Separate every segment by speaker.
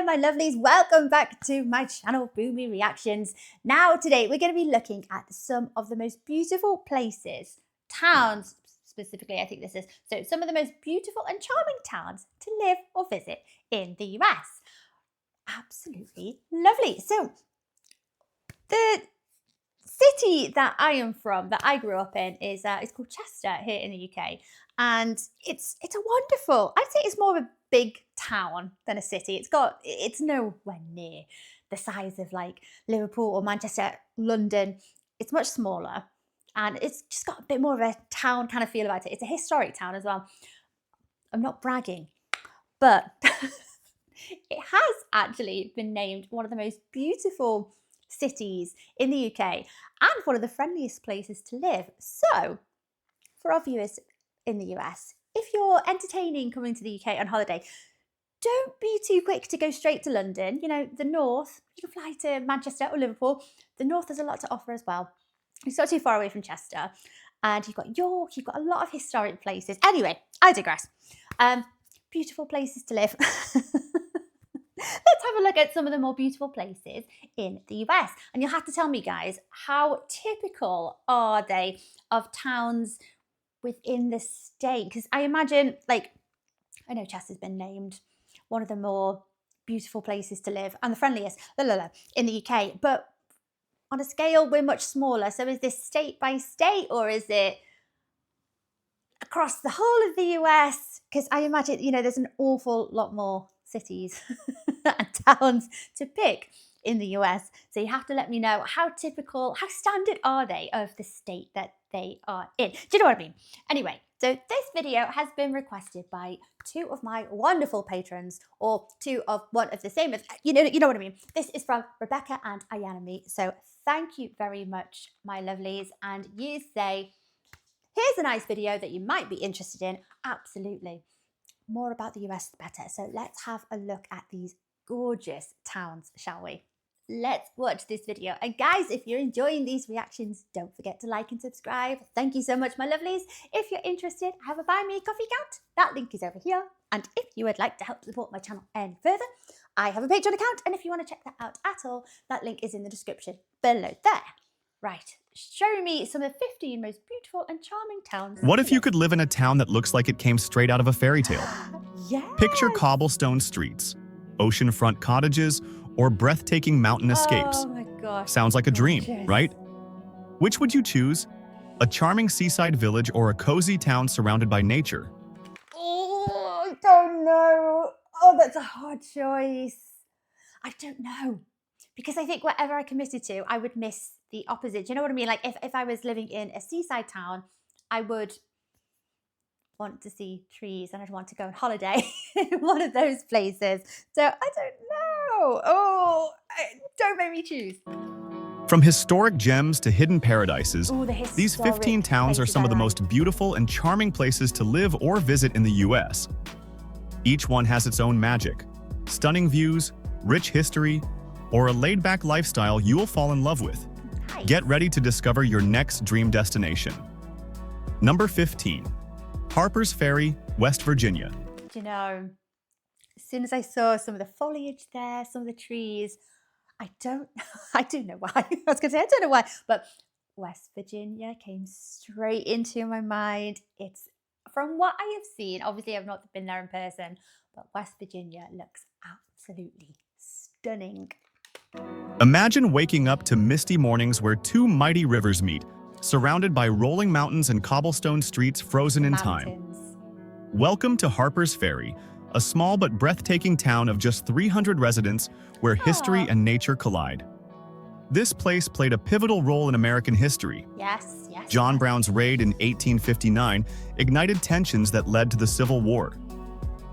Speaker 1: my lovelies, welcome back to my channel, Boomy Reactions. Now today we're going to be looking at some of the most beautiful places, towns specifically I think this is, so some of the most beautiful and charming towns to live or visit in the US. Absolutely lovely. So the city that I am from, that I grew up in, is called Chester here in the UK, and it's a wonderful, I'd say it's more of a big town than a city. It's nowhere near the size of like Liverpool or Manchester, London. It's much smaller, and it's just got a bit more of a town kind of feel about it. It's a historic town as well. I'm not bragging, but it has actually been named one of the most beautiful cities in the UK and one of the friendliest places to live. So for our viewers in the US, if you're entertaining coming to the UK on holiday, don't be too quick to go straight to London. You know, the north, you can fly to Manchester or Liverpool. The north has a lot to offer as well. It's not too far away from Chester. And you've got York, you've got a lot of historic places. Anyway, I digress. Beautiful places to live. Let's have a look at some of the more beautiful places in the US. And you'll have to tell me, guys, how typical are they of towns within the state? Because I imagine, like, I know Chester's been named one of the more beautiful places to live and the friendliest in the UK, but on a scale we're much smaller. So is this state by state, or is it across the whole of the US? Because I imagine, you know, there's an awful lot more cities and towns to pick in the US. So you have to let me know how typical, how standard are they of the state that they are in. Do you know what I mean? Anyway, so this video has been requested by two of my wonderful patrons, or two of one of the same, you know what I mean. This is from Rebecca and Ayanami. So thank you very much, my lovelies. And you say, here's a nice video that you might be interested in. Absolutely. More about the US, the better. So let's have a look at these gorgeous towns, shall we? Let's watch this video. And guys, if you're enjoying these reactions, don't forget to like and subscribe. Thank you so much, my lovelies. If you're interested, I have a Buy Me a Coffee account. That link is over here. And if you would like to help support my channel any further, I have a Patreon account. And if you want to check that out at all, that link is in the description below there. Right, show me some of the 15 most beautiful and charming towns.
Speaker 2: What if you could live in a town that looks like it came straight out of a fairy tale?
Speaker 1: Yes.
Speaker 2: Picture cobblestone streets, oceanfront cottages, or breathtaking mountain escapes.
Speaker 1: Oh my gosh.
Speaker 2: Sounds like a dream, right? Which would you choose? A charming seaside village or a cozy town surrounded by nature?
Speaker 1: Oh, I don't know. Oh, that's a hard choice. I don't know. Because I think whatever I committed to, I would miss the opposite. Do you know what I mean? Like if I was living in a seaside town, I would want to see trees and I'd want to go on holiday in one of those places. So I don't know. Oh, don't make me choose.
Speaker 2: From historic gems to hidden paradises,
Speaker 1: Ooh,
Speaker 2: these 15 towns are some of the most beautiful and charming places to live or visit in the US. Each one has its own magic, stunning views, rich history, or a laid-back lifestyle you'll fall in love with.
Speaker 1: Nice.
Speaker 2: Get ready to discover your next dream destination. Number 15. Harpers Ferry, West Virginia.
Speaker 1: You know, as soon as I saw some of the foliage there, some of the trees, I do know why. I was going to say, I don't know why, but West Virginia came straight into my mind. It's, from what I have seen, obviously I've not been there in person, but West Virginia looks absolutely stunning.
Speaker 2: Imagine waking up to misty mornings where two mighty rivers meet, surrounded by rolling mountains and cobblestone streets frozen in time. Welcome to Harpers Ferry, a small but breathtaking town of just 300 residents where history and nature collide. This place played a pivotal role in American history.
Speaker 1: Yes.
Speaker 2: John Brown's raid in 1859 ignited tensions that led to the Civil War.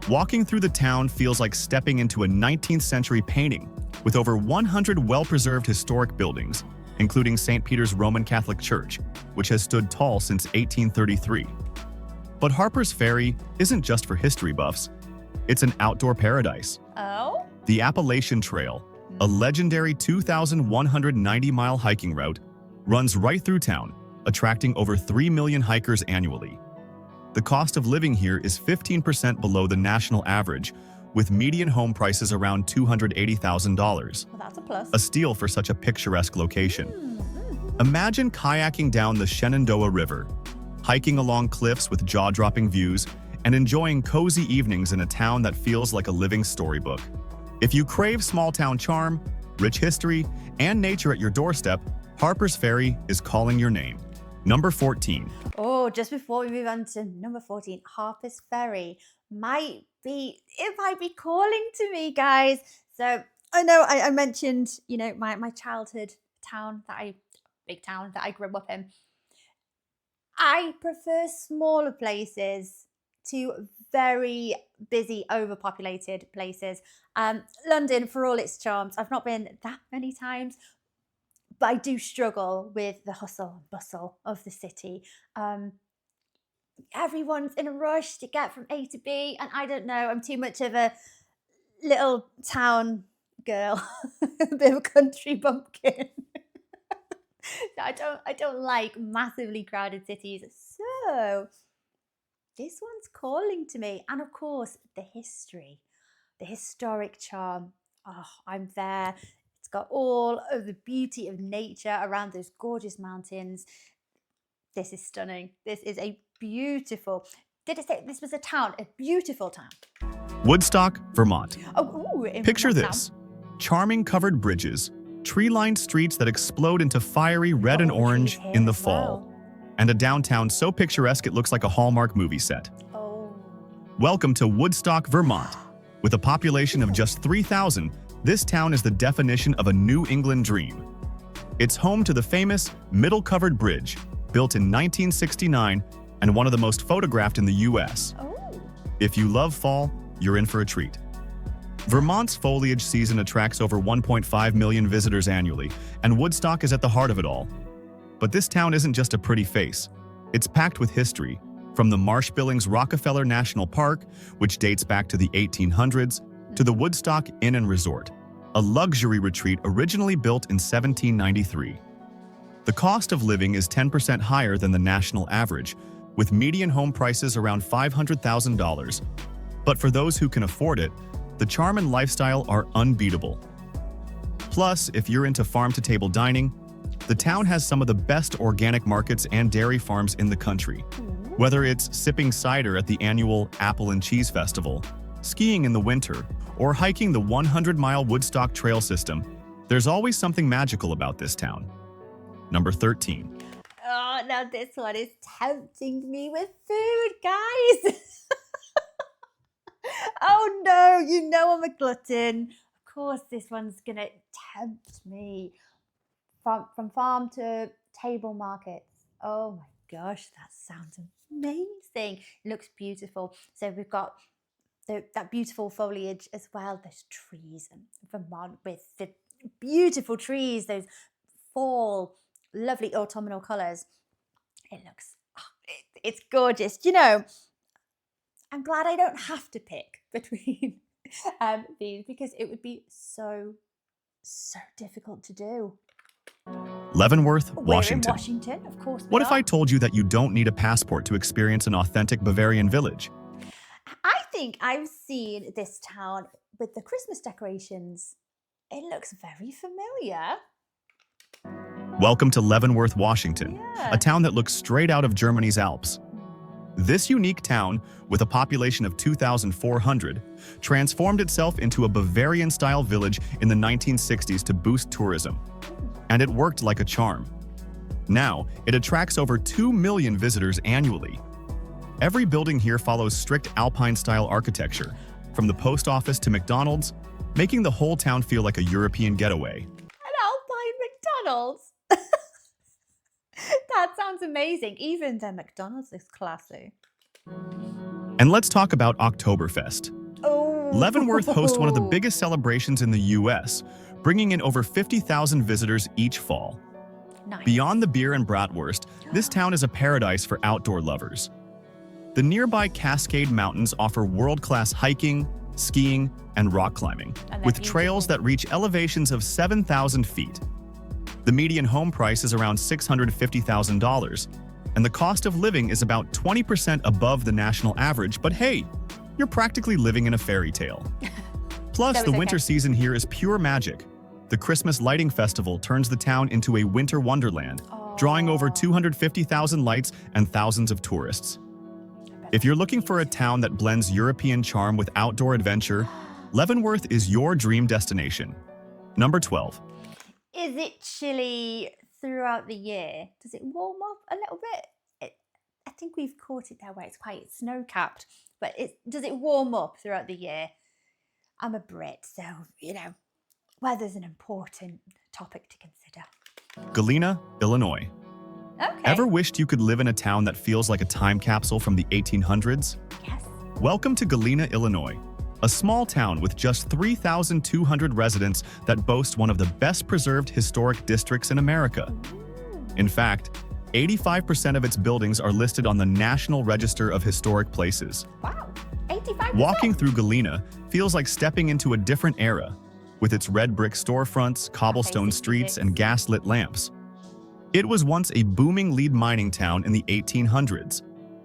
Speaker 2: Walking through the town feels like stepping into a 19th century painting, with over 100 well-preserved historic buildings, including St. Peter's Roman Catholic Church, which has stood tall since 1833. But Harpers Ferry isn't just for history buffs. It's an outdoor paradise.
Speaker 1: Oh?
Speaker 2: The Appalachian Trail, a legendary 2,190-mile hiking route, runs right through town, attracting over 3 million hikers annually. The cost of living here is 15% below the national average, with median home prices around $280,000.
Speaker 1: Well, that's a plus.
Speaker 2: A steal for such a picturesque location.
Speaker 1: Mm-hmm.
Speaker 2: Imagine kayaking down the Shenandoah River, hiking along cliffs with jaw-dropping views, and enjoying cozy evenings in a town that feels like a living storybook. If you crave small-town charm, rich history, and nature at your doorstep, Harpers Ferry is calling your name. Number 14.
Speaker 1: Oh, just before we move on to number 14, Harpers Ferry might be calling to me, guys. So I know I mentioned, you know, my childhood town big town that I grew up in. I prefer smaller places to very busy, overpopulated places. London, for all its charms, I've not been that many times, but I do struggle with the hustle and bustle of the city. Everyone's in a rush to get from A to B, and I don't know, I'm too much of a little town girl, a bit of a country bumpkin. I don't like massively crowded cities. So this one's calling to me. And of course, the history, the historic charm. Oh, I'm there. It's got all of the beauty of nature around those gorgeous mountains. This is stunning. This is a beautiful, did it say this was a town? A beautiful town.
Speaker 2: Woodstock, Vermont.
Speaker 1: Oh, ooh,
Speaker 2: Picture this. Charming covered bridges, tree-lined streets that explode into fiery red and orange in the fall, and a downtown so picturesque it looks like a Hallmark movie set.
Speaker 1: Oh.
Speaker 2: Welcome to Woodstock, Vermont. With a population of just 3,000, this town is the definition of a New England dream. It's home to the famous Middle Covered Bridge, built in 1969 and one of the most photographed in the U.S.
Speaker 1: Oh.
Speaker 2: If you love fall, you're in for a treat. Vermont's foliage season attracts over 1.5 million visitors annually, and Woodstock is at the heart of it all. But this town isn't just a pretty face. It's packed with history, from the Marsh Billings Rockefeller National Park, which dates back to the 1800s, to the Woodstock Inn and Resort, a luxury retreat originally built in 1793. The cost of living is 10% higher than the national average, with median home prices around $500,000. But for those who can afford it, the charm and lifestyle are unbeatable. Plus, if you're into farm-to-table dining, the town has some of the best organic markets and dairy farms in the country. Whether it's sipping cider at the annual Apple and Cheese Festival, skiing in the winter, or hiking the 100-mile Woodstock Trail system, there's always something magical about this town. Number 13.
Speaker 1: Oh, now this one is tempting me with food, guys. Oh no, you know I'm a glutton. Of course, this one's gonna tempt me. From farm to table markets. Oh my gosh, that sounds amazing. It looks beautiful. So we've got that beautiful foliage as well. There's trees in Vermont with the beautiful trees, those fall, lovely autumnal colours. It looks, it's gorgeous. You know, I'm glad I don't have to pick between these because it would be so difficult to do.
Speaker 2: Leavenworth,
Speaker 1: We're
Speaker 2: Washington.
Speaker 1: in Washington, of course.
Speaker 2: What if I told you that you don't need a passport to experience an authentic Bavarian village?
Speaker 1: I think I've seen this town with the Christmas decorations. It looks very familiar.
Speaker 2: Welcome to Leavenworth, Washington,
Speaker 1: Yeah.
Speaker 2: a town that looks straight out of Germany's Alps. This unique town, with a population of 2,400, transformed itself into a Bavarian-style village in the 1960s to boost tourism. And it worked like a charm. Now, it attracts over 2 million visitors annually. Every building here follows strict Alpine-style architecture, from the post office to McDonald's, making the whole town feel like a European getaway.
Speaker 1: An Alpine McDonald's. That sounds amazing. Even their McDonald's is classy.
Speaker 2: And let's talk about Oktoberfest.
Speaker 1: Oh.
Speaker 2: Leavenworth hosts one of the biggest celebrations in the U.S., bringing in over 50,000 visitors each fall.
Speaker 1: Nice.
Speaker 2: Beyond the beer and bratwurst, this town is a paradise for outdoor lovers. The nearby Cascade Mountains offer world-class hiking, skiing, and rock climbing, with trails that reach elevations of 7,000 feet. The median home price is around $650,000, and the cost of living is about 20% above the national average. But hey, you're practically living in a fairy tale. Plus, the winter season here is pure magic. The Christmas Lighting Festival turns the town into a winter wonderland, drawing over 250,000 lights and thousands of tourists. If you're looking for a town that blends European charm with outdoor adventure, Leavenworth is your dream destination. Number 12.
Speaker 1: Is it chilly throughout the year? Does it warm up a little bit? I think we've caught it there where it's quite snow-capped, but does it warm up throughout the year? I'm a Brit, so, weather's an important topic to consider.
Speaker 2: Galena, Illinois.
Speaker 1: Okay.
Speaker 2: Ever wished you could live in a town that feels like a time capsule from the 1800s?
Speaker 1: Yes.
Speaker 2: Welcome to Galena, Illinois, a small town with just 3,200 residents that boasts one of the best preserved historic districts in America. In fact, 85% of its buildings are listed on the National Register of Historic Places.
Speaker 1: Wow, 85%?
Speaker 2: Walking through Galena feels like stepping into a different era, with its red brick storefronts, cobblestone streets, and gas-lit lamps. It was once a booming lead mining town in the 1800s,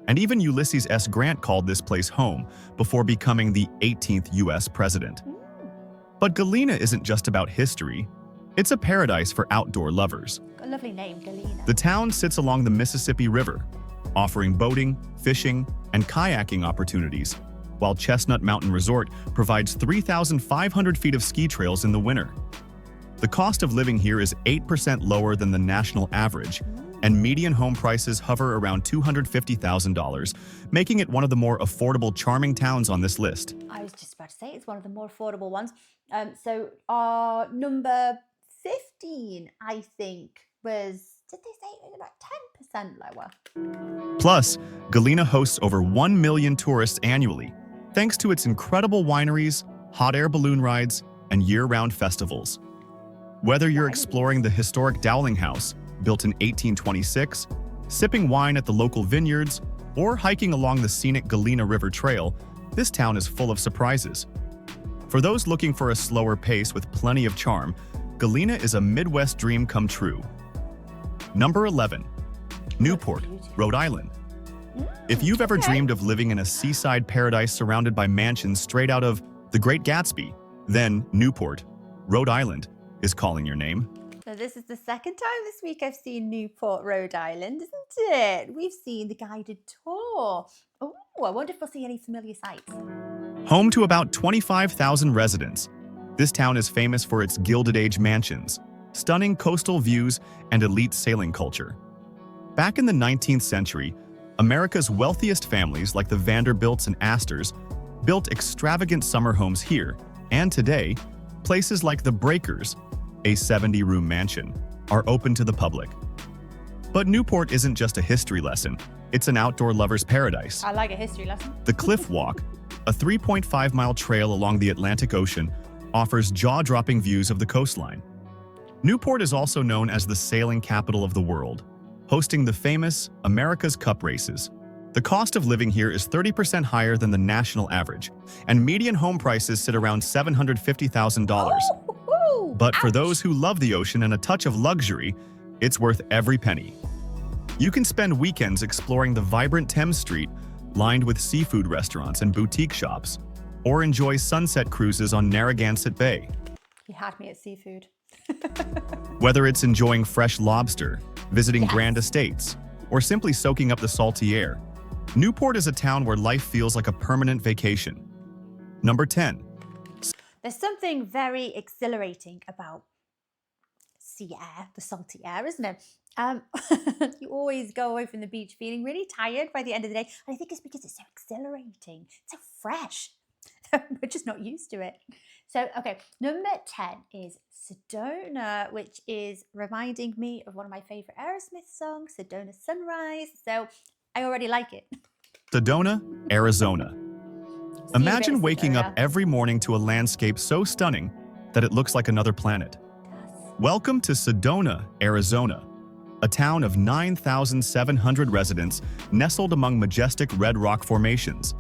Speaker 2: and even Ulysses S. Grant called this place home before becoming the 18th U.S. president. But Galena isn't just about history. It's a paradise for outdoor lovers.
Speaker 1: A lovely name, Galena.
Speaker 2: The town sits along the Mississippi River, offering boating, fishing, and kayaking opportunities, while Chestnut Mountain Resort provides 3,500 feet of ski trails in the winter. The cost of living here is 8% lower than the national average, and median home prices hover around $250,000, making it one of the more affordable, charming towns on this list.
Speaker 1: I was just about to say it's one of the more affordable ones. So our number 15, I think, did they say it was about 10% lower?
Speaker 2: Plus, Galena hosts over 1 million tourists annually, thanks to its incredible wineries, hot air balloon rides, and year-round festivals. Whether you're exploring the historic Dowling House, built in 1826, sipping wine at the local vineyards, or hiking along the scenic Galena River Trail, this town is full of surprises. For those looking for a slower pace with plenty of charm, Galena is a Midwest dream come true. Number 11. Newport, Rhode Island. If you've ever dreamed of living in a seaside paradise surrounded by mansions straight out of The Great Gatsby, then Newport, Rhode Island, is calling your name.
Speaker 1: So this is the second time this week I've seen Newport, Rhode Island, isn't it? We've seen the guided tour. Oh, I wonder if we'll see any familiar sights.
Speaker 2: Home to about 25,000 residents, this town is famous for its Gilded Age mansions, stunning coastal views, and elite sailing culture. Back in the 19th century, America's wealthiest families like the Vanderbilts and Astors built extravagant summer homes here, and today, places like the Breakers, a 70-room mansion, are open to the public. But Newport isn't just a history lesson, it's an outdoor lover's paradise.
Speaker 1: I like a history lesson.
Speaker 2: The Cliff Walk, a 3.5-mile trail along the Atlantic Ocean, offers jaw-dropping views of the coastline. Newport is also known as the sailing capital of the world, hosting the famous America's Cup races. The cost of living here is 30% higher than the national average, and median home prices sit around $750,000. But for those who love the ocean and a touch of luxury, it's worth every penny. You can spend weekends exploring the vibrant Thames Street, lined with seafood restaurants and boutique shops, or enjoy sunset cruises on Narragansett Bay.
Speaker 1: You had me at seafood.
Speaker 2: Whether it's enjoying fresh lobster, visiting grand estates, or simply soaking up the salty air, Newport is a town where life feels like a permanent vacation. Number 10.
Speaker 1: There's something very exhilarating about sea air, the salty air, isn't it? You always go away from the beach feeling really tired by the end of the day. And I think it's because it's so exhilarating, it's so fresh. We're just not used to it. So, okay, number 10 is Sedona, which is reminding me of one of my favorite Aerosmith songs, Sedona Sunrise. So I already like it.
Speaker 2: Sedona, Arizona. Imagine waking up every morning to a landscape so stunning that it looks like another planet. Welcome to Sedona, Arizona, a town of 9,700 residents nestled among majestic red rock formations.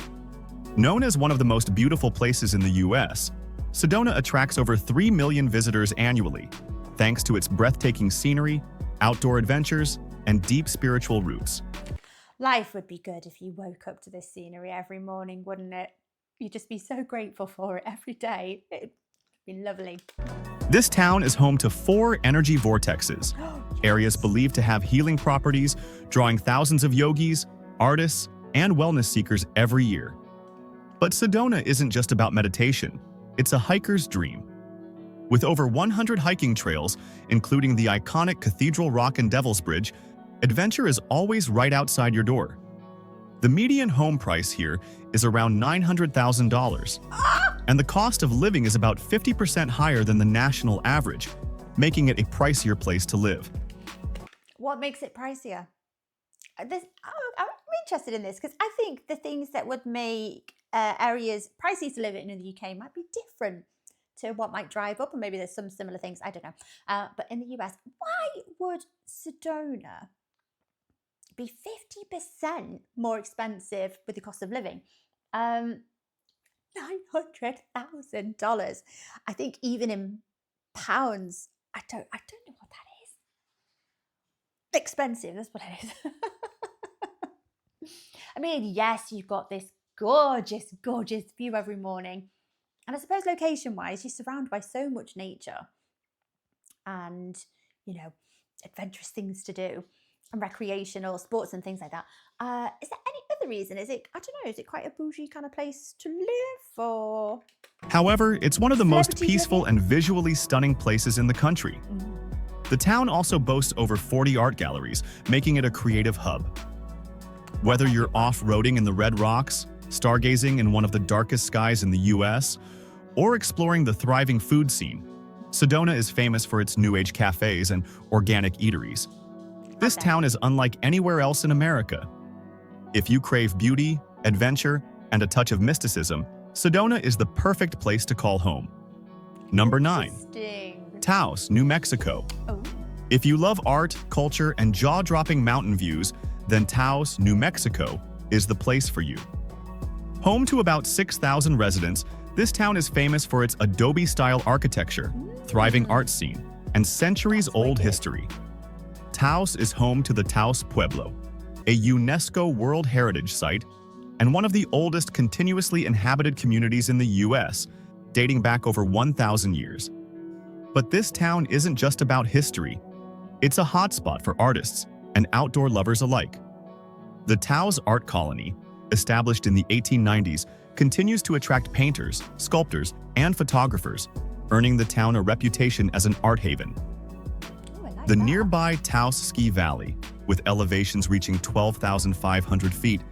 Speaker 2: Known as one of the most beautiful places in the U.S., Sedona attracts over 3 million visitors annually, thanks to its breathtaking scenery, outdoor adventures, and deep spiritual roots.
Speaker 1: Life would be good if you woke up to this scenery every morning, wouldn't it? You'd just be so grateful for it every day. It'd be lovely.
Speaker 2: This town is home to 4 energy vortexes, areas believed to have healing properties, drawing thousands of yogis, artists, and wellness seekers every year. But Sedona isn't just about meditation, it's a hiker's dream. With over 100 hiking trails, including the iconic Cathedral Rock and Devil's Bridge, adventure is always right outside your door. The median home price here is around $900,000, and the cost of living is about 50% higher than the national average, making it a pricier place to live.
Speaker 1: What makes it pricier? I'm interested in this because I think the things that would make areas pricey to live in the UK might be different to what might drive up, or maybe there's some similar things, I don't know. But in the US, why would Sedona be 50% more expensive with the cost of living? $900,000. I think even in pounds, I don't know what that is. Expensive, that's what it is. I mean, yes, you've got this gorgeous, gorgeous view every morning. And I suppose location-wise, you're surrounded by so much nature and, you know, adventurous things to do and recreational sports and things like that. Is there any other reason? Is it, I don't know, is it quite a bougie kind of place to live, or?
Speaker 2: However, it's one of the most
Speaker 1: Celebrity
Speaker 2: peaceful
Speaker 1: living?
Speaker 2: and visually stunning places in the country. The town also boasts over 40 art galleries, making it a creative hub. Whether you're off-roading in the Red Rocks, stargazing in one of the darkest skies in the US, or exploring the thriving food scene, Sedona is famous for its New Age cafes and organic eateries. This town is unlike anywhere else in America. If you crave beauty, adventure, and a touch of mysticism, Sedona is the perfect place to call home. Number 9.
Speaker 1: Interesting.
Speaker 2: Taos, New Mexico.
Speaker 1: Oh.
Speaker 2: If you love art, culture, and jaw-dropping mountain views, then Taos, New Mexico is the place for you. Home to about 6,000 residents, this town is famous for its adobe-style architecture, thriving art scene, and centuries-old history. Taos is home to the Taos Pueblo, a UNESCO World Heritage Site and one of the oldest continuously inhabited communities in the US, dating back over 1,000 years. But this town isn't just about history. It's a hotspot for artists and outdoor lovers alike. The Taos Art Colony, established in the 1890s, continues to attract painters, sculptors, and photographers, earning the town a reputation as an art haven.
Speaker 1: Ooh, I like
Speaker 2: The
Speaker 1: that.
Speaker 2: nearby Taos Ski Valley, with elevations reaching 12,500 feet,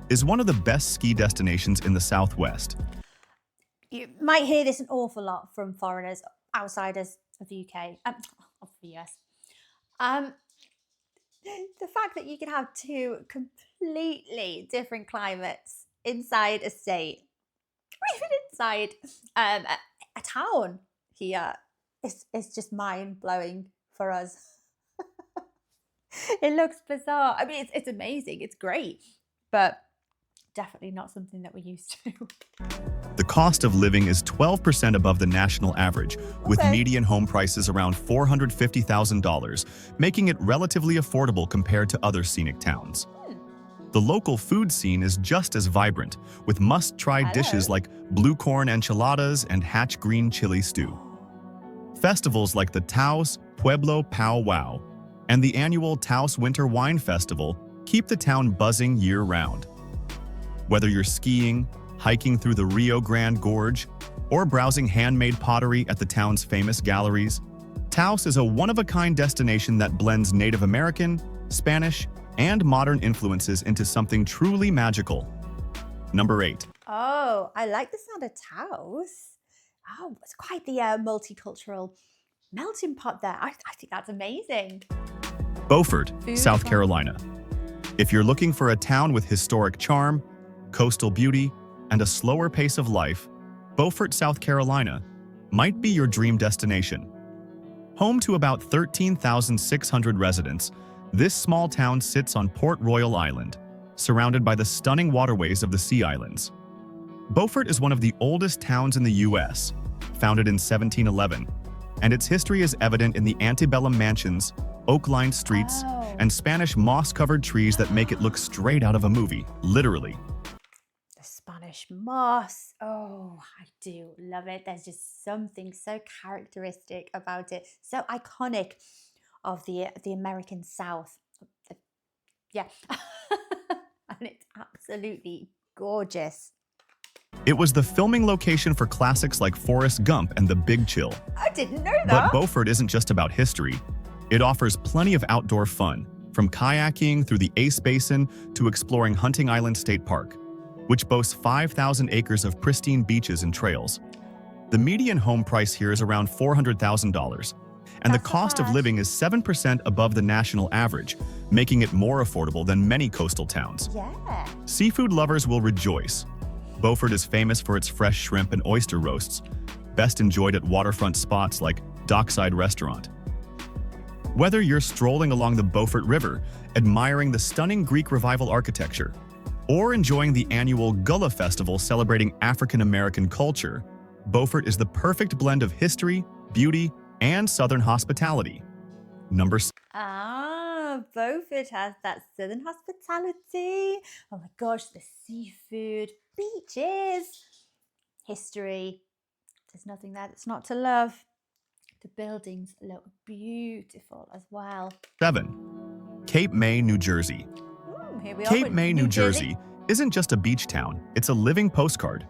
Speaker 2: is one of the best ski destinations in the Southwest.
Speaker 1: You might hear this an awful lot from foreigners, outsiders of the UK, of the US. The fact that you can have 2 completely different climates inside a state, or even inside a town here, is just mind-blowing for us. It looks bizarre. I mean, it's amazing. It's great, but definitely not something that we're used to.
Speaker 2: The cost of living is 12% above the national average, with
Speaker 1: Okay.
Speaker 2: median home prices around $450,000, making it relatively affordable compared to other scenic towns. The local food scene is just as vibrant, with must-try dishes like blue corn enchiladas and hatch green chili stew. Festivals like the Taos Pueblo Pow Wow and the annual Taos Winter Wine Festival keep the town buzzing year-round. Whether you're skiing, hiking through the Rio Grande Gorge, or browsing handmade pottery at the town's famous galleries, Taos is a one-of-a-kind destination that blends Native American, Spanish, and modern influences into something truly magical. Number 8.
Speaker 1: Oh, I like the sound of Taos. Oh, it's quite the multicultural melting pot there. I think that's amazing.
Speaker 2: Beaufort,
Speaker 1: Food
Speaker 2: South
Speaker 1: fun.
Speaker 2: Carolina. If you're looking for a town with historic charm, coastal beauty, and a slower pace of life, Beaufort, South Carolina might be your dream destination. Home to about 13,600 residents, this small town sits on Port Royal Island, surrounded by the stunning waterways of the Sea Islands. Beaufort is one of the oldest towns in the U.S., founded in 1711, and its history is evident in the antebellum mansions, oak-lined streets,
Speaker 1: Oh.
Speaker 2: and Spanish moss-covered trees that make it look straight out of a movie, literally.
Speaker 1: The Spanish fresh moss. Oh, I do love it. There's just something so characteristic about it, so iconic of the American South. Yeah, and it's absolutely gorgeous.
Speaker 2: It was the filming location for classics like Forrest Gump and The Big Chill.
Speaker 1: I didn't know
Speaker 2: But
Speaker 1: that.
Speaker 2: Beaufort isn't just about history. It offers plenty of outdoor fun, from kayaking through the Ace Basin to exploring Hunting Island State Park, which boasts 5,000 acres of pristine beaches and trails. The median home price here is around $400,000, and the
Speaker 1: That's not
Speaker 2: cost of
Speaker 1: bad.
Speaker 2: living is 7% above the national average, making it more affordable than many coastal towns.
Speaker 1: Yeah.
Speaker 2: Seafood lovers will rejoice. Beaufort is famous for its fresh shrimp and oyster roasts, best enjoyed at waterfront spots like Dockside Restaurant. Whether you're strolling along the Beaufort River, admiring the stunning Greek Revival architecture, or enjoying the annual Gullah Festival celebrating African-American culture, Beaufort is the perfect blend of history, beauty, and Southern hospitality. Number 6.
Speaker 1: Beaufort has that southern hospitality. Oh my gosh, the seafood, beaches, history. There's nothing there that's not to love. The buildings look beautiful as well.
Speaker 2: 7. Cape May, New Jersey.
Speaker 1: Here we are.
Speaker 2: Cape
Speaker 1: with
Speaker 2: May, New Jersey isn't just a beach town, it's a living postcard.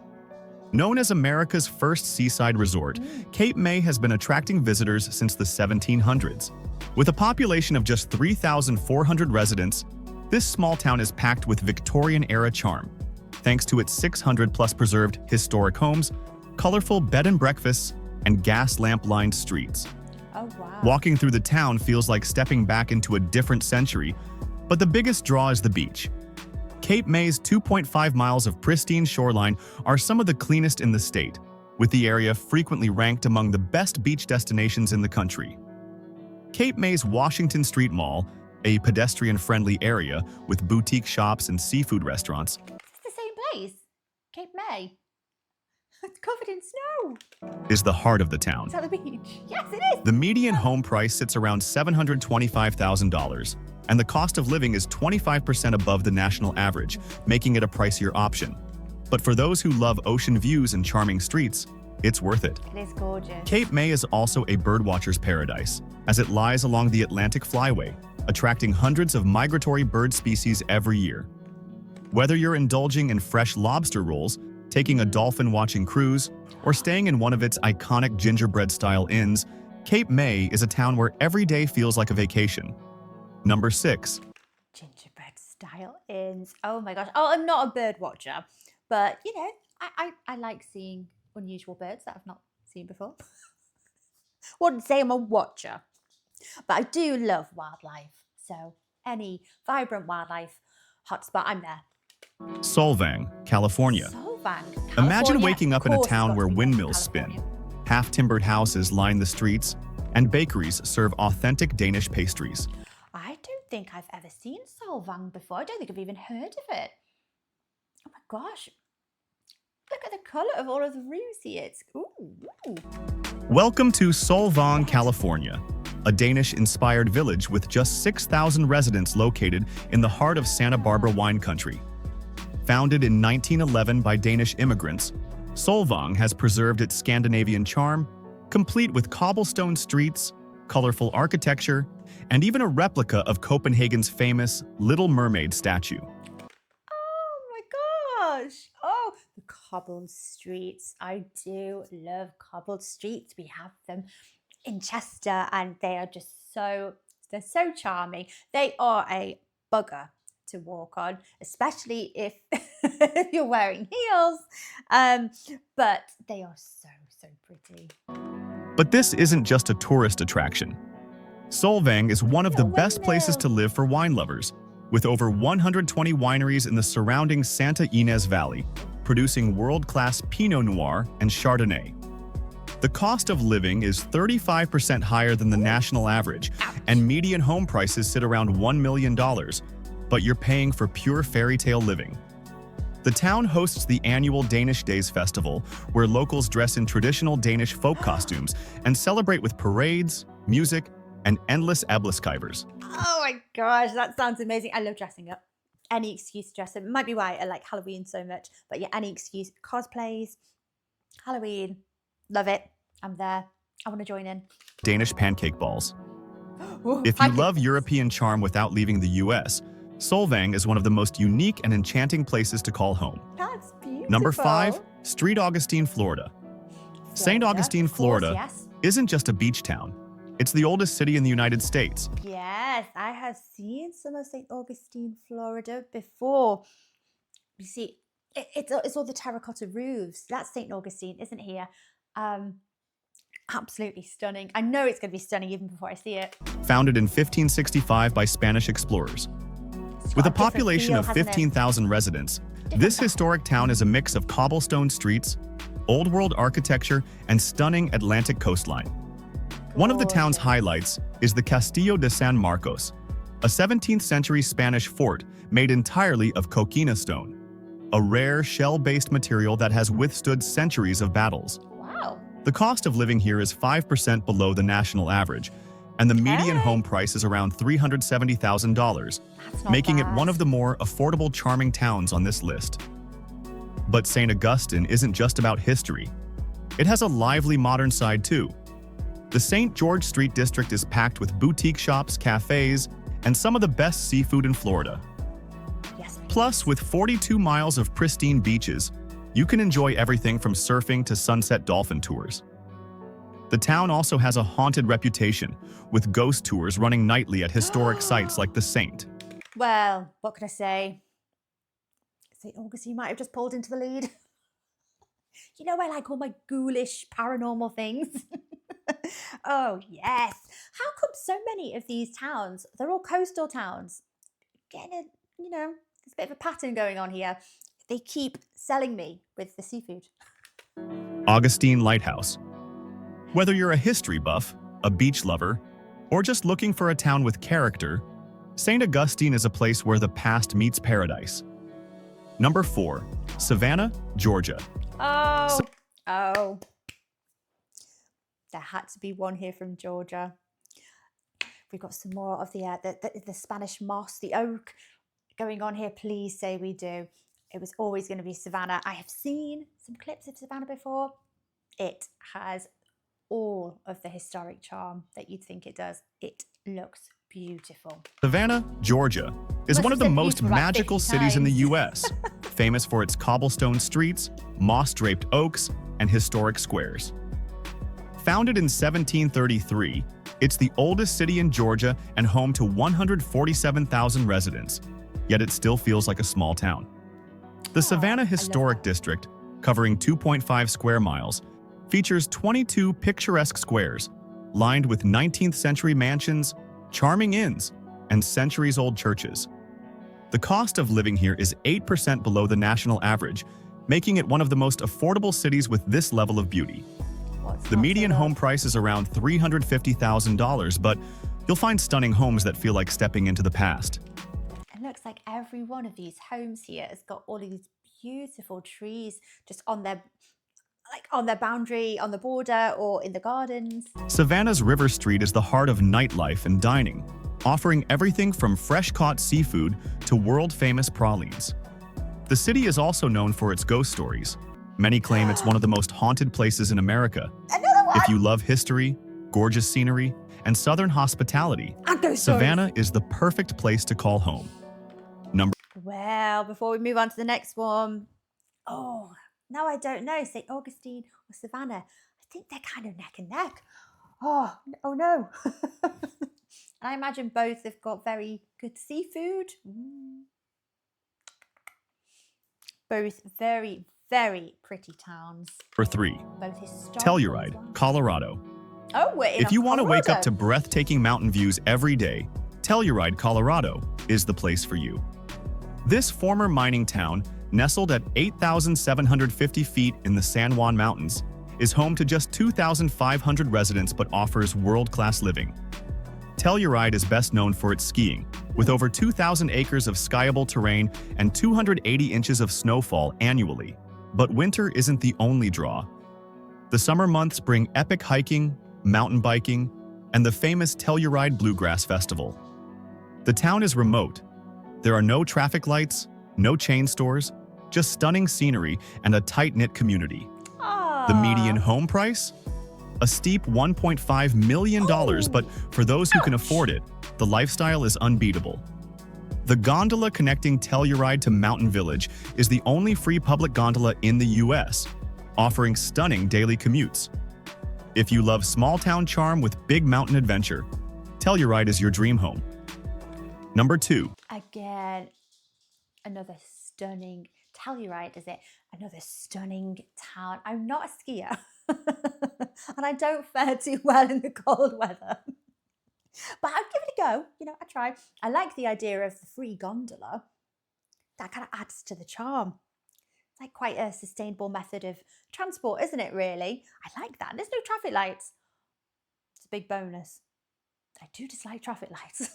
Speaker 2: Known as America's first seaside resort, Cape May has been attracting visitors since the 1700s. With a population of just 3,400 residents, this small town is packed with Victorian-era charm, thanks to its 600-plus preserved historic homes, colorful bed and breakfasts, and gas lamp-lined streets.
Speaker 1: Oh, wow.
Speaker 2: Walking through the town feels like stepping back into a different century, but the biggest draw is the beach. Cape May's 2.5 miles of pristine shoreline are some of the cleanest in the state, with the area frequently ranked among the best beach destinations in the country. Cape May's Washington Street Mall, a pedestrian-friendly area with boutique shops and seafood restaurants,
Speaker 1: It's the same place. Cape May. It's covered in snow.
Speaker 2: is the heart of the town.
Speaker 1: Is that the beach? Yes, it is.
Speaker 2: The median home price sits around $725,000, and the cost of living is 25% above the national average, making it a pricier option. But for those who love ocean views and charming streets, it's worth it.
Speaker 1: It is gorgeous.
Speaker 2: Cape May is also a birdwatcher's paradise, as it lies along the Atlantic Flyway, attracting hundreds of migratory bird species every year. Whether you're indulging in fresh lobster rolls, taking a dolphin-watching cruise, or staying in one of its iconic gingerbread-style inns, Cape May is a town where every day feels like a vacation. Number 6.
Speaker 1: Gingerbread style inns. Oh my gosh. Oh, I'm not a bird watcher, but you know, I like seeing unusual birds that I've not seen before. Wouldn't say I'm a watcher, but I do love wildlife. So any vibrant wildlife hotspot, I'm there.
Speaker 2: Solvang, California.
Speaker 1: Solvang,
Speaker 2: Imagine
Speaker 1: California.
Speaker 2: waking up
Speaker 1: Of
Speaker 2: in a
Speaker 1: course it's
Speaker 2: town
Speaker 1: got
Speaker 2: where
Speaker 1: to be
Speaker 2: windmills spin,
Speaker 1: California.
Speaker 2: half-timbered houses line the streets, and bakeries serve authentic Danish pastries.
Speaker 1: I don't think I've ever seen Solvang before. I don't think I've even heard of it. Oh my gosh. Look at the colour of all of the roofs here. It's, ooh.
Speaker 2: Welcome to Solvang, California, a Danish-inspired village with just 6,000 residents located in the heart of Santa Barbara wine country. Founded in 1911 by Danish immigrants, Solvang has preserved its Scandinavian charm, complete with cobblestone streets, colorful architecture, and even a replica of Copenhagen's famous Little Mermaid statue.
Speaker 1: Oh my gosh. Oh, the cobbled streets. I do love cobbled streets. We have them in Chester and they are just they're so charming. They are a bugger to walk on, especially if you're wearing heels. But they are so pretty.
Speaker 2: But this isn't just a tourist attraction. Solvang is one of the best places to live for wine lovers, with over 120 wineries in the surrounding Santa Ynez Valley, producing world-class Pinot Noir and Chardonnay. The cost of living is 35% higher than the national average, and median home prices sit around $1 million, but you're paying for pure fairy tale living. The town hosts the annual Danish Days Festival, where locals dress in traditional Danish folk costumes and celebrate with parades, music, and endless æbleskivers.
Speaker 1: Oh my gosh, that sounds amazing. I love dressing up. any excuse to dress up. It might be why I like Halloween so much, but yeah, any excuse. Cosplays, Halloween, love it. I'm there. I want to join in.
Speaker 2: Danish pancake balls.
Speaker 1: Ooh,
Speaker 2: If you
Speaker 1: pancake
Speaker 2: love
Speaker 1: balls.
Speaker 2: European charm without leaving the US, Solvang is one of the most unique and enchanting places to call home.
Speaker 1: That's beautiful.
Speaker 2: Number 5, St. Augustine, Florida. St.
Speaker 1: Florida,
Speaker 2: Augustine,
Speaker 1: of course,
Speaker 2: Florida
Speaker 1: yes.
Speaker 2: isn't just a beach town. It's the oldest city in the United States.
Speaker 1: Yes, I have seen some of St. Augustine, Florida before. You see, it's all the terracotta roofs. That's St. Augustine, isn't it here? Absolutely stunning. I know it's going to be stunning even before I see it.
Speaker 2: Founded in 1565 by Spanish explorers.
Speaker 1: It's
Speaker 2: With
Speaker 1: got
Speaker 2: a
Speaker 1: different
Speaker 2: population
Speaker 1: feel,
Speaker 2: of
Speaker 1: hasn't it?
Speaker 2: 15,000 residents,
Speaker 1: Different
Speaker 2: this
Speaker 1: vibe.
Speaker 2: historic town is a mix of cobblestone streets, old-world architecture, and stunning Atlantic coastline. One of the town's
Speaker 1: Gorgeous.
Speaker 2: highlights is the Castillo de San Marcos, a 17th-century Spanish fort made entirely of coquina stone, a rare shell-based material that has withstood centuries of battles.
Speaker 1: Wow.
Speaker 2: The cost of living here is 5% below the national average, and the median
Speaker 1: Okay.
Speaker 2: home price is around $370,000,
Speaker 1: That's not
Speaker 2: making it
Speaker 1: bad.
Speaker 2: one of the more affordable, charming towns on this list. But St. Augustine isn't just about history. It has a lively modern side too. The St. George Street district is packed with boutique shops, cafes, and some of the best seafood in Florida.
Speaker 1: Yes.
Speaker 2: Plus, with 42 miles of pristine beaches, you can enjoy everything from surfing to sunset dolphin tours. The town also has a haunted reputation, with ghost tours running nightly at historic sites like the Saint.
Speaker 1: Well, what can I say? St. Augustine might have just pulled into the lead. You know, I like all my ghoulish paranormal things. Oh, yes. How come so many of these towns, they're all coastal towns? Getting a, there's a bit of a pattern going on here. They keep selling me with the seafood.
Speaker 2: Augustine Lighthouse. Whether you're a history buff, a beach lover, or just looking for a town with character, St. Augustine is a place where the past meets paradise. Number 4, Savannah, Georgia.
Speaker 1: Oh. There had to be one here from Georgia. We've got some more of the Spanish moss, the oak going on here. Please say we do. It was always going to be Savannah. I have seen some clips of Savannah before. It has all of the historic charm that you'd think it does. It looks beautiful.
Speaker 2: Savannah, Georgia, is
Speaker 1: Must
Speaker 2: one
Speaker 1: have
Speaker 2: of the
Speaker 1: said
Speaker 2: most
Speaker 1: beautiful about
Speaker 2: magical
Speaker 1: 50
Speaker 2: cities in the
Speaker 1: times.
Speaker 2: U.S., famous for its cobblestone streets, moss-draped oaks, and historic squares. Founded in 1733, it's the oldest city in Georgia and home to 147,000 residents, yet it still feels like a small town. The Savannah Historic District, covering 2.5 square miles, features 22 picturesque squares, lined with 19th century mansions, charming inns, and centuries-old churches. The cost of living here is 8% below the national average, making it one of the most affordable cities with this level of beauty. The median home price is around $350,000, but you'll find stunning homes that feel like stepping into the past.
Speaker 1: It looks like every one of these homes here has got all of these beautiful trees just on their boundary, on the border, or in the gardens.
Speaker 2: Savannah's River Street is the heart of nightlife and dining, offering everything from fresh-caught seafood to world-famous pralines. The city is also known for its ghost stories. Many claim it's one of the most haunted places in America.
Speaker 1: Another one!
Speaker 2: If you love history, gorgeous scenery, and southern hospitality,
Speaker 1: And ghost stories.
Speaker 2: Savannah is the perfect place to call home.
Speaker 1: Well, before we move on to the next one, now I don't know, St. Augustine or Savannah. I think they're kind of neck and neck. Oh no. And I imagine both have got very good seafood. Both very, very pretty towns.
Speaker 2: Number 3,
Speaker 1: Both historical.
Speaker 2: Telluride, Colorado.
Speaker 1: Oh, wait.
Speaker 2: If you want to wake up to breathtaking mountain views every day, Telluride, Colorado is the place for you. This former mining town, nestled at 8,750 feet in the San Juan Mountains, is home to just 2,500 residents but offers world-class living. Telluride is best known for its skiing, with over 2,000 acres of skiable terrain and 280 inches of snowfall annually. But winter isn't the only draw. The summer months bring epic hiking, mountain biking, and the famous Telluride Bluegrass Festival. The town is remote, There are no traffic lights, no chain stores, just stunning scenery and a tight-knit community. The median home price? A steep $1.5 million, but for those who can afford it, the lifestyle is unbeatable. The gondola connecting Telluride to Mountain Village is the only free public gondola in the US, offering stunning daily commutes. If you love small-town charm with big mountain adventure, Telluride is your dream home. Number 2.
Speaker 1: Again, another stunning Telluride, is it? Another stunning town. I'm not a skier, and I don't fare too well in the cold weather. But I'd give it a go. You know, I try. I like the idea of the free gondola. That kind of adds to the charm. It's like quite a sustainable method of transport, isn't it, really? I like that. There's no traffic lights. It's a big bonus. I do dislike traffic lights.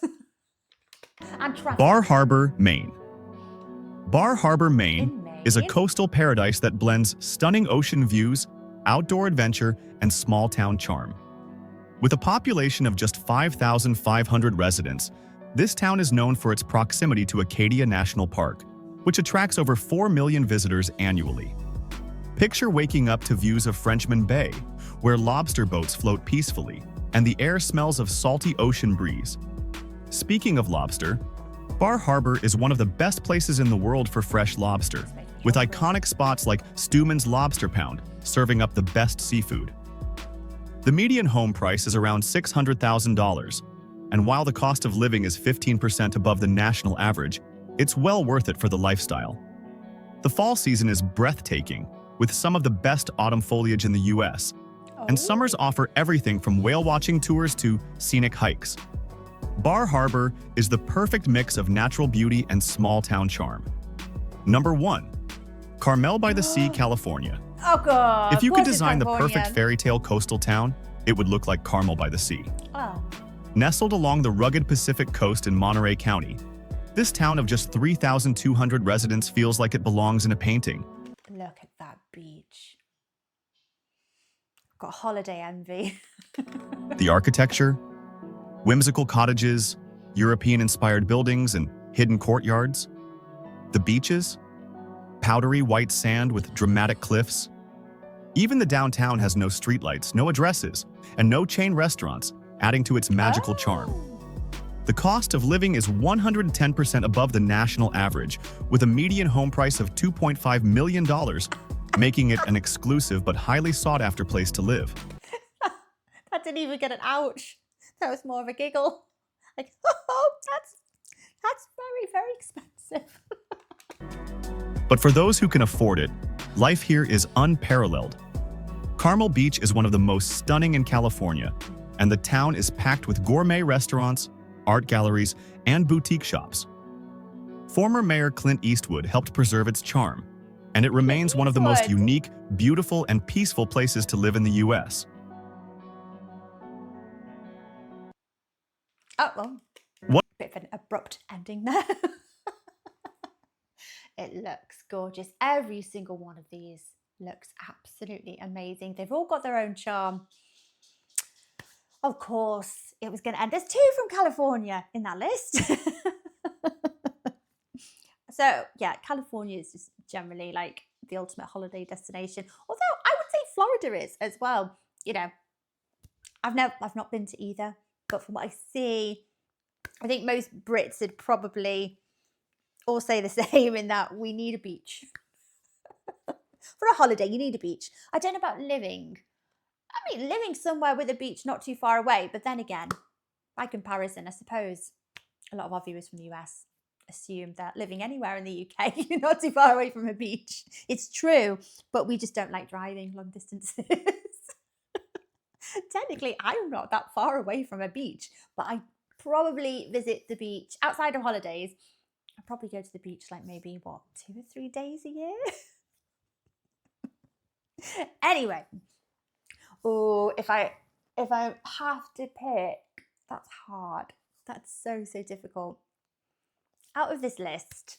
Speaker 1: And traffic.
Speaker 2: Bar Harbor, Maine. Bar Harbor, Maine is a coastal paradise that blends stunning ocean views, outdoor adventure, and small-town charm. With a population of just 5,500 residents, this town is known for its proximity to Acadia National Park, which attracts over 4 million visitors annually. Picture waking up to views of Frenchman Bay, where lobster boats float peacefully, and the air smells of salty ocean breeze. Speaking of lobster, Bar Harbor is one of the best places in the world for fresh lobster, with iconic spots like Steuman's Lobster Pound serving up the best seafood. The median home price is around $600,000, and while the cost of living is 15% above the national average, it's well worth it for the lifestyle. The fall season is breathtaking, with some of the best autumn foliage in the US, and summers offer everything from whale-watching tours to scenic hikes. Bar Harbor is the perfect mix of natural beauty and small-town charm. Number 1. Carmel-by-the-Sea, California.
Speaker 1: Oh God!
Speaker 2: If you could design the perfect fairy tale coastal town, it would look like Carmel-by-the-Sea.
Speaker 1: Oh.
Speaker 2: Nestled along the rugged Pacific coast in Monterey County, this town of just 3,200 residents feels like it belongs in a painting.
Speaker 1: Look at that beach. Got holiday envy.
Speaker 2: The architecture, whimsical cottages, European-inspired buildings, and hidden courtyards. The beaches, powdery white sand with dramatic cliffs. Even the downtown has no streetlights, no addresses, and no chain restaurants, adding to its magical charm. The cost of living is 110% above the national average, with a median home price of $2.5 million, making it an exclusive but highly sought-after place to live.
Speaker 1: That didn't even get an ouch. That was more of a giggle. Like, oh, that's very, very expensive.
Speaker 2: But for those who can afford it, life here is unparalleled. Carmel Beach is one of the most stunning in California, and the town is packed with gourmet restaurants, art galleries, and boutique shops. Former Mayor Clint Eastwood helped preserve its charm, and it remains one of the most unique, beautiful, and peaceful places to live in the US.
Speaker 1: Oh, well,
Speaker 2: What?
Speaker 1: Bit of an abrupt ending there. It looks gorgeous. Every single one of these looks absolutely amazing. They've all got their own charm. Of course, it was going to end. There's 2 from California in that list. So, yeah, California is just generally like the ultimate holiday destination. Although I would say Florida is as well. You know, I've not been to either, but from what I see, I think most Brits would probably all say the same in that we need a beach. For a holiday, you need a beach. I don't know about living. I mean, living somewhere with a beach not too far away, but then again, by comparison, I suppose a lot of our viewers from the US assume that living anywhere in the UK, you're not too far away from a beach. It's true, but we just don't like driving long distances. Technically, I'm not that far away from a beach, but I probably visit the beach outside of holidays. I probably go to the beach like maybe, what, 2 or 3 days a year? Anyway, oh, if I have to pick, that's hard. That's so difficult. Out of this list,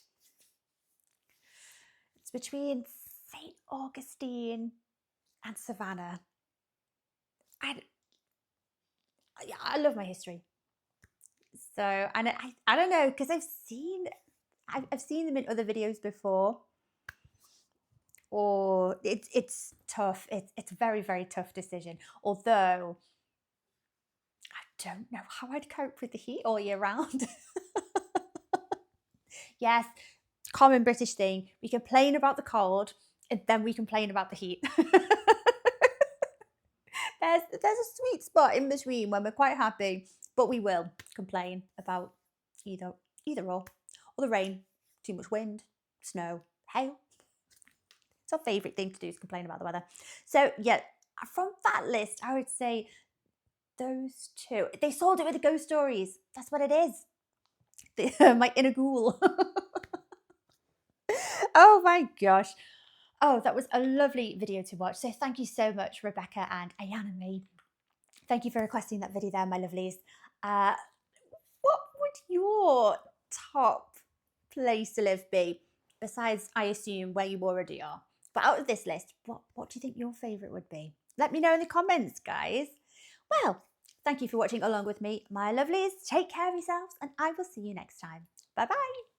Speaker 1: it's between St. Augustine and Savannah. I love my history. So, and I don't know, because I've seen I've seen them in other videos before. Or it's tough. It's a very, very tough decision. Although I don't know how I'd cope with the heat all year round. Yes, common British thing. We complain about the cold and then we complain about the heat. There's a sweet spot in between when we're quite happy, but we will complain about either or the rain, too much wind, snow, hail. It's our favourite thing to do is complain about the weather. So yeah, from that list, I would say those two. They sold it with the ghost stories. That's what it is. My inner ghoul. Oh my gosh. Oh, that was a lovely video to watch. So thank you so much, Rebecca and Ayana May. Thank you for requesting that video there, my lovelies. What would your top place to live be? Besides, I assume, where you already are. But out of this list, what do you think your favourite would be? Let me know in the comments, guys. Well, thank you for watching along with me, my lovelies. Take care of yourselves, and I will see you next time. Bye-bye.